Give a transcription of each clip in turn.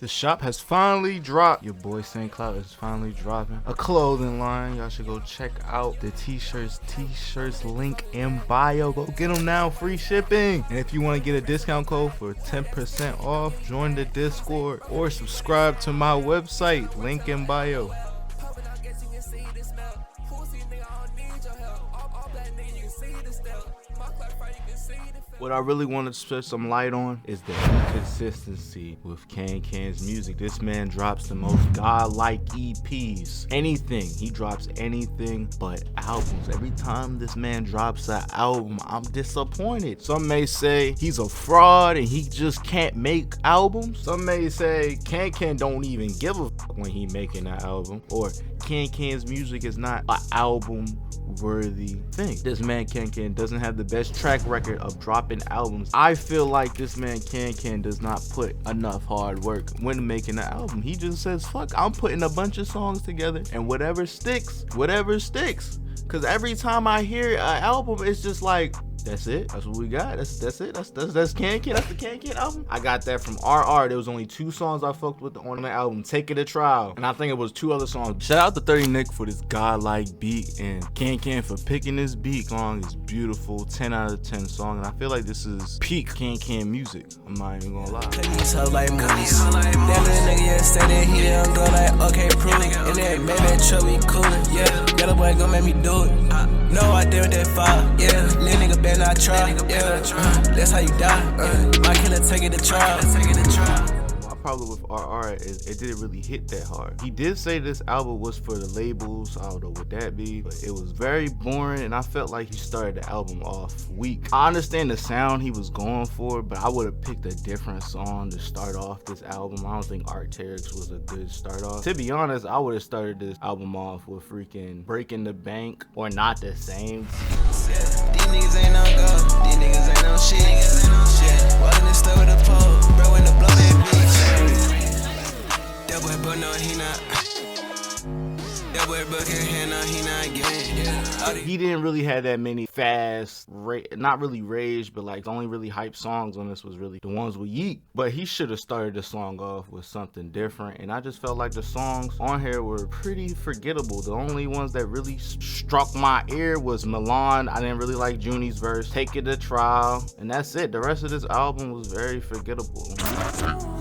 The shop has finally dropped. Your boy St. Cloud is finally dropping a clothing line. Y'all should go check out the t-shirts link in bio. Go get them now, free shipping. And if you want to get a discount code for 10% off, join the Discord or subscribe to my website, link in bio. What I really want to shed some light on is the inconsistency with Kankan's music. This man drops the most godlike EPs. Anything. He drops anything but albums. Every time this man drops an album, I'm disappointed. Some may say he's a fraud and he just can't make albums. Some may say Kankan don't even give a fuck when he making an album. Or Kankan's music is not an album worthy thing. This man Kankan doesn't have the best track record of dropping albums. I feel like this man Kankan does not put enough hard work when making an album. He just says, fuck, I'm putting a bunch of songs together and whatever sticks. Cause every time I hear an album, it's just like, that's it. That's what we got. That's it. That's Kankan. That's the Kankan album. I got that from RR. There was only 2 songs I fucked with on the album. Take It a Trial. And I think it was 2 other songs. Shout out to 30 Nick for this godlike beat and Kankan for picking this beat. Song is beautiful. 10 out of 10 song. And I feel like this is peak Kankan music. I'm not even gonna lie. Like movies. That little nigga yesterday, he didn't go like, okay, prove it. And then maybe that truck be coolin'. Yeah, yellow boy gon' make me do it. No, I did with that fire. Yeah, little nigga better not try. Yeah, that's how you die. My killer take it to trial. My problem with RR is it didn't really hit that hard. He did say this album was for the labels. I don't know what that be, but it was very boring and I felt like he started the album off weak. I understand the sound he was going for, but I would have picked a different song to start off this album. I don't think Arc'teryx was a good start off. To be honest, I would have started this album off with freaking Breaking the Bank or Not the Same. These niggas ain't no go. These niggas ain't no shit. Walking the store with a pole, bro, in the blow that bitch. That boy, but no, he not. That boy, but he not getting. He didn't really have that many fast, not really rage, but like the only really hype songs on this was really the ones with Yeet. But he should have started the song off with something different. And I just felt like the songs on here were pretty forgettable. The only ones that really struck my ear was Milan. I didn't really like Junie's verse. Take It to Trial. And that's it. The rest of this album was very forgettable.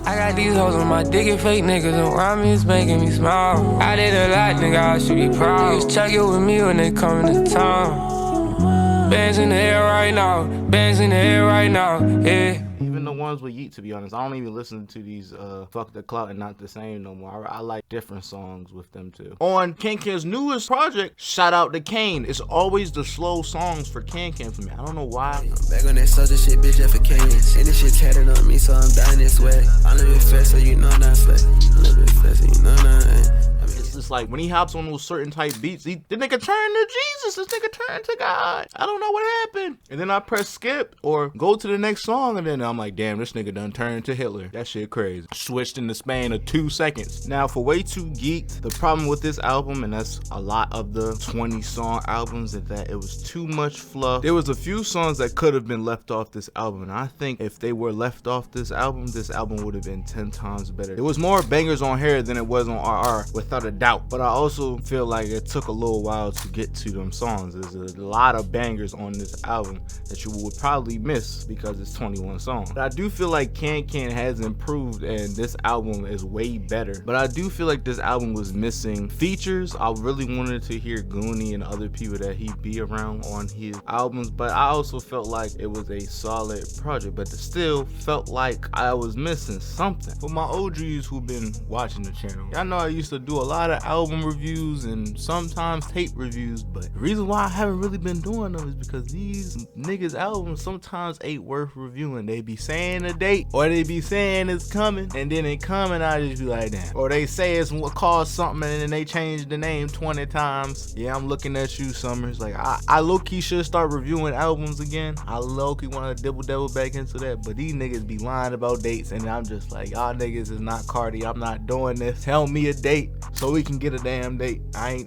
I got these hoes on my dick and fake niggas around me, it's making me smile. I did a lot, nigga, I should be proud. Niggas check it with me when they coming to town. Bands in the air right now, bands in the air right now, yeah. Even the ones with Yeet, to be honest, I don't even listen to these Fuck the Clout and Not the Same no more. I like different songs with them too. On Kankan's newest project, shout out to Kane. It's always the slow songs for Kankan for me. I don't know why. Back on that soldier shit, bitch, that for Kane. And this shit tatted on me, so I'm dying this way. I live it fast, so you know not fast. I live it fast, so you know not ain't. It's just like when he hops on those certain type beats, the nigga turn to Jesus, this nigga turn to God. I don't know what happened. And then I press skip or go to the next song and then I'm like, damn, this nigga done turned to Hitler. That shit crazy. Switched in the span of 2 seconds. Now for Way Too Geeked, the problem with this album, and that's a lot of the 20 song albums, is that it was too much fluff. There was a few songs that could have been left off this album, and I think if they were left off this album would have been 10 times better. There was more bangers on here than it was on RR, without a doubt. But I also feel like it took a little while to get to them songs. There's a lot of bangers on this album that you would probably miss because it's 21 songs. But I do feel like Kankan has improved and this album is way better. But I do feel like this album was missing features. I really wanted to hear Goonie and other people that he be around on his albums. But I also felt like it was a solid project. But it still felt like I was missing something. For my OGs who've been watching the channel, y'all know I used to do a lot of album reviews and sometimes tape reviews, but the reason why I haven't really been doing them is because these niggas albums sometimes ain't worth reviewing. They be saying a date or they be saying it's coming and then it coming, I just be like, damn. Or they say it's what caused something and then they change the name 20 times. Yeah, I'm looking at you, Summers. Like I low-key should start reviewing albums again. I low-key want to double back into that, but these niggas be lying about dates and I'm just like, y'all niggas is not Cardi. I'm not doing this. Tell me a date so we can get a damn date. I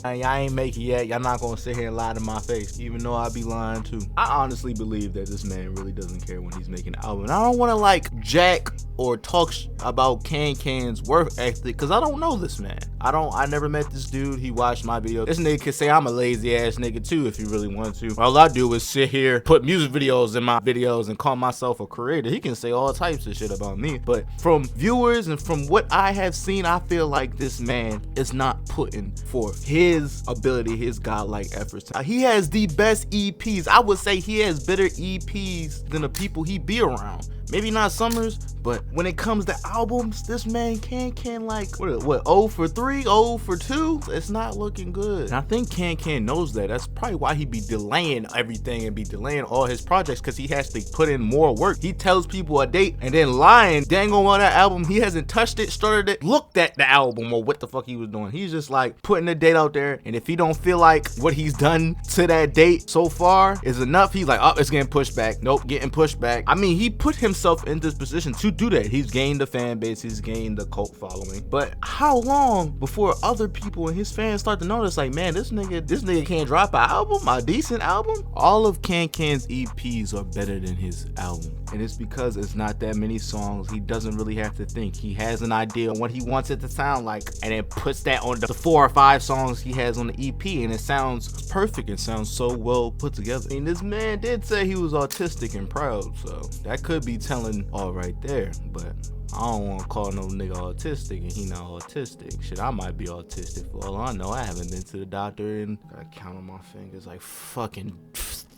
ain't make it yet. Y'all not gonna sit here and lie to my face, even though I be lying too. I honestly believe that this man really doesn't care when he's making an album. And I don't want to like jack or talk about Kankan's work ethic, because I don't know this man. I never met this dude. He watched my video. This nigga could say I'm a lazy ass nigga too if he really wants to. All I do is sit here, put music videos in my videos, and call myself a creator. He can say all types of shit about me, but from viewers and from what I have seen, I feel like this man is not putting forth his ability, his godlike efforts. He has the best EPs. I would say he has better EPs than the people he be around. Maybe not Summers, but when it comes to albums, this man can like, what 0 for 3, 0 for 2? It's not looking good. And I think Can knows that. That's probably why he be delaying everything and be delaying all his projects, because he has to put in more work. He tells people a date and then lying, dang on that album, he hasn't touched it, started it, looked at the album or what the fuck he was doing. He's just like putting a date out there, and if he don't feel like what he's done to that date so far is enough, he's like, oh, it's getting pushed back. Nope, getting pushed back. I mean, he put himself in this position to do that. He's gained a fan base, he's gained a cult following. But how long before other people and his fans start to notice, like, man, this nigga can't drop an album, a decent album? All of Kankan's EPs are better than his album. And it's because it's not that many songs. He doesn't really have to think. He has an idea on what he wants it to sound like, and then puts that on the 4 or 5 songs he has on the EP, and it sounds perfect and sounds so well put together. I mean, this man did say he was autistic and proud, so that could be telling all right there, but I don't want to call no nigga autistic and he not autistic. Shit, I might be autistic for all I know. I haven't been to the doctor in, I count on my fingers, like fucking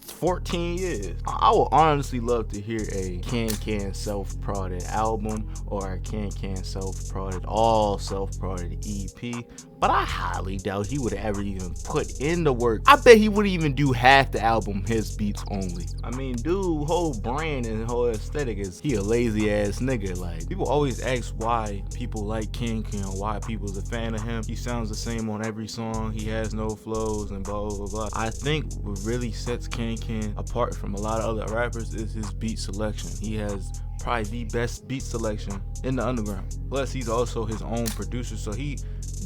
14 years. I would honestly love to hear a Kankan self-prodded album or a Kankan all self-prodded EP, but I highly doubt he would ever even put in the work. I bet he wouldn't even do half the album his beats only. I mean, dude, whole brand and whole aesthetic is he a lazy ass nigga. Like, people always ask why people like Kankan, why people's a fan of him. He sounds the same on every song, he has no flows and blah blah blah. I think what really sets Kankan apart from a lot of other rappers is his beat selection. He has probably the best beat selection in the underground. Plus, he's also his own producer, so he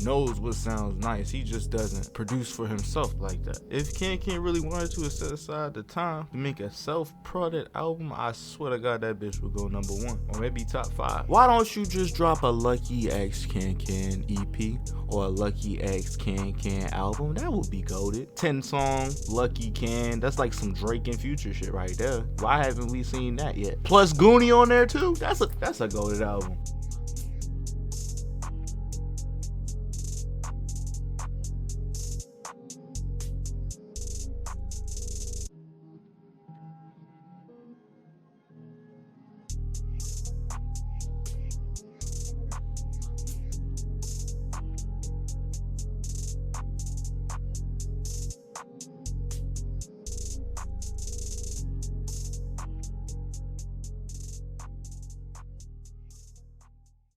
knows what sounds nice. He just doesn't produce for himself like that. If Kankan really wanted to set aside the time to make a self-prodded album, I swear to God that bitch would go #1 or maybe top 5. Why don't you just drop a Lucky X Kankan EP or a Lucky X Kankan album? That would be goated. 10 songs, Lucky Can. That's like some Drake and Future shit right there. Why haven't we seen that yet? Plus Goonie on there too. That's a goated album.